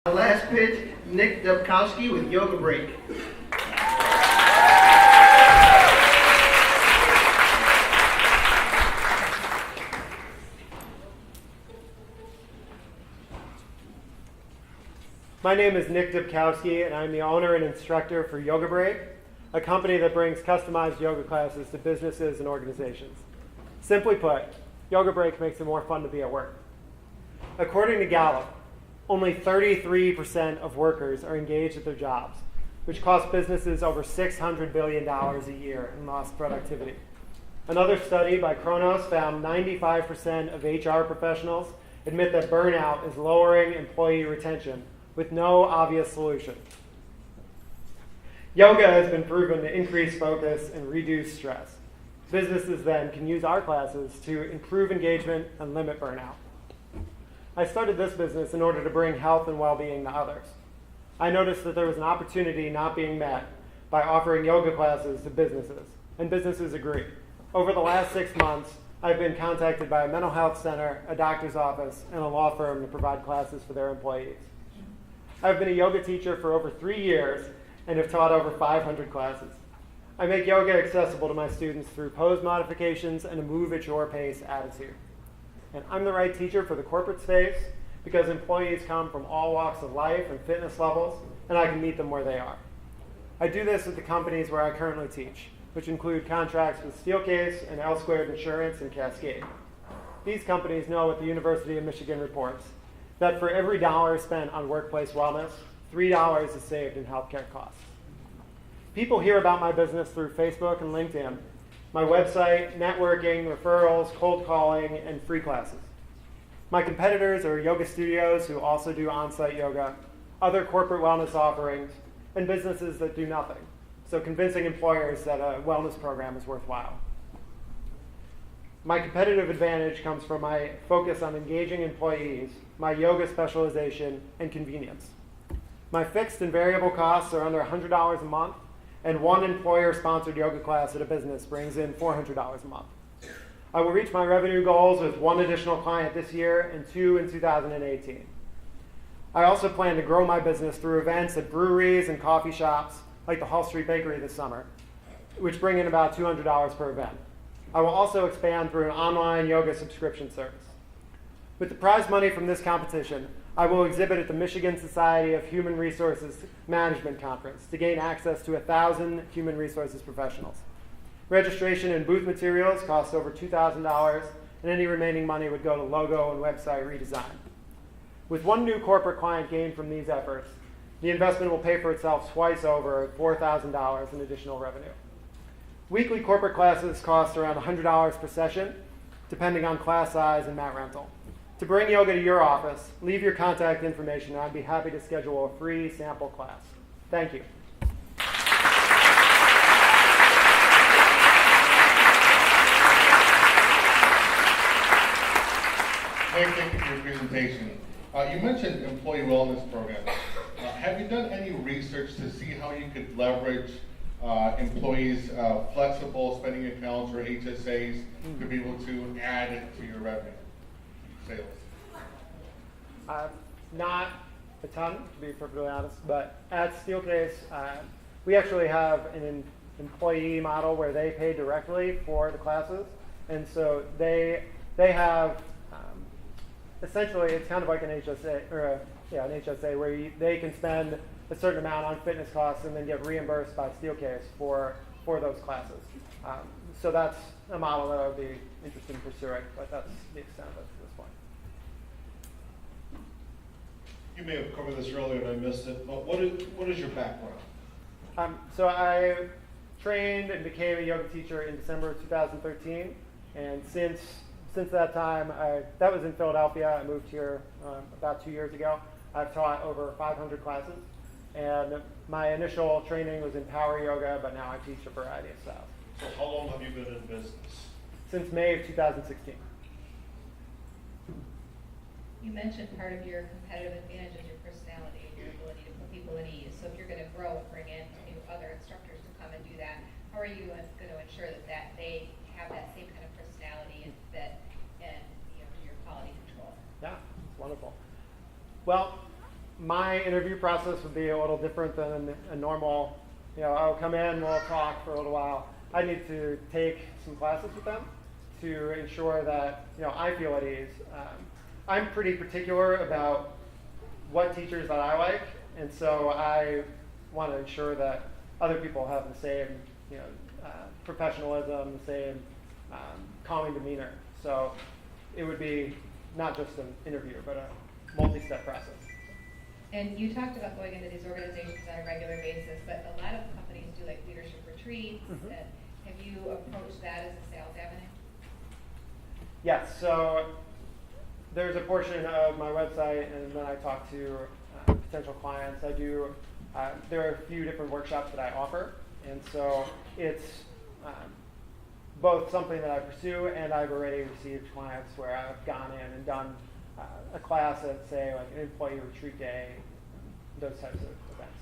Our last pitch, Nick Dubkowski with YogaBreak. My name is Nick Dubkowski, and I'm the owner and instructor for YogaBreak, a company that brings customized yoga classes to businesses and organizations. Simply put, YogaBreak makes it more fun to be at work. According to Gallup, only 33% of workers are engaged at their jobs, which costs businesses over $600 billion a year in lost productivity. Another study by Kronos found 95% of HR professionals admit that burnout is lowering employee retention with no obvious solution. Yoga has been proven to increase focus and reduce stress. Businesses then can use our classes to improve engagement and limit burnout. I started this business in order to bring health and well-being to others. I noticed that there was an opportunity not being met by offering yoga classes to businesses, and businesses agreed. Over the last 6 months, I've been contacted by a mental health center, a doctor's office, and a law firm to provide classes for their employees. I've been a yoga teacher for over 3 years and have taught over 500 classes. I make yoga accessible to my students through pose modifications and a move-at-your-pace attitude. And I'm the right teacher for the corporate space because employees come from all walks of life and fitness levels, and I can meet them where they are. I do this at the companies where I currently teach, which include contracts with Steelcase and L Squared Insurance and Cascade. These companies know what the University of Michigan reports, that for every dollar spent on workplace wellness, $3 is saved in healthcare costs. People hear about my business through Facebook and LinkedIn, my website, networking, referrals, cold calling, and free classes. My competitors are yoga studios who also do on-site yoga, other corporate wellness offerings, and businesses that do nothing, so convincing employers that a wellness program is worthwhile. My competitive advantage comes from my focus on engaging employees, my yoga specialization, and convenience. My fixed and variable costs are under $100 a month, and one employer-sponsored yoga class at a business brings in $400 a month. I will reach my revenue goals with 1 additional client this year and 2 in 2018. I also plan to grow my business through events at breweries and coffee shops like the Hall Street Bakery this summer, which bring in about $200 per event. I will also expand through an online yoga subscription service. With the prize money from this competition, I will exhibit at the Michigan Society of Human Resources Management Conference to gain access to 1,000 human resources professionals. Registration and booth materials cost over $2,000, and any remaining money would go to logo and website redesign. With 1 new corporate client gained from these efforts, the investment will pay for itself twice over at $4,000 in additional revenue. Weekly corporate classes cost around $100 per session, depending on class size and mat rental. To bring yoga to your office, leave your contact information, and I'd be happy to schedule a free sample class. Thank you. Thank you for your presentation. You mentioned employee wellness programs. Have you done any research to see how you could leverage employees' flexible spending accounts or HSAs to be able to add to your revenue sales? Not a ton, to be perfectly honest, but at Steelcase, we actually have an employee model where they pay directly for the classes, and so they have essentially it's kind of like an HSA or an HSA where they can spend a certain amount on fitness costs and then get reimbursed by Steelcase for those classes. So that's a model that I would be interested in pursuing, but that's the extent of it at this point. You may have covered this earlier and I missed it, but what is your background? So I trained and became a yoga teacher in December of 2013, and since that time, that was in Philadelphia. I moved here about 2 years ago. I've taught over 500 classes, and my initial training was in power yoga, but now I teach a variety of styles. So how long have you been in business? Since May of 2016. You mentioned part of your competitive advantage is your personality and your ability to put people at ease. So if you're going to grow and bring in other instructors to come and do that, how are you going to ensure that they have that same kind of personality and fit and your quality control? Yeah, wonderful. Well, my interview process would be a little different than a normal, I'll come in, we'll talk for a little while. I need to take some classes with them to ensure that, I feel at ease. I'm pretty particular about what teachers that I like, and so I want to ensure that other people have the same, professionalism, the same calming demeanor. So it would be not just an interview, but a multi-step process. And you talked about going into these organizations on a regular basis, but a lot of companies do like leadership retreats. Mhm. And have you approached that as a sales avenue? Yes, so there's a portion of my website, and then I talk to potential clients. I do, there are a few different workshops that I offer, and so it's both something that I pursue, and I've already received clients where I've gone in and done a class at, say, like an employee retreat day, those types of events.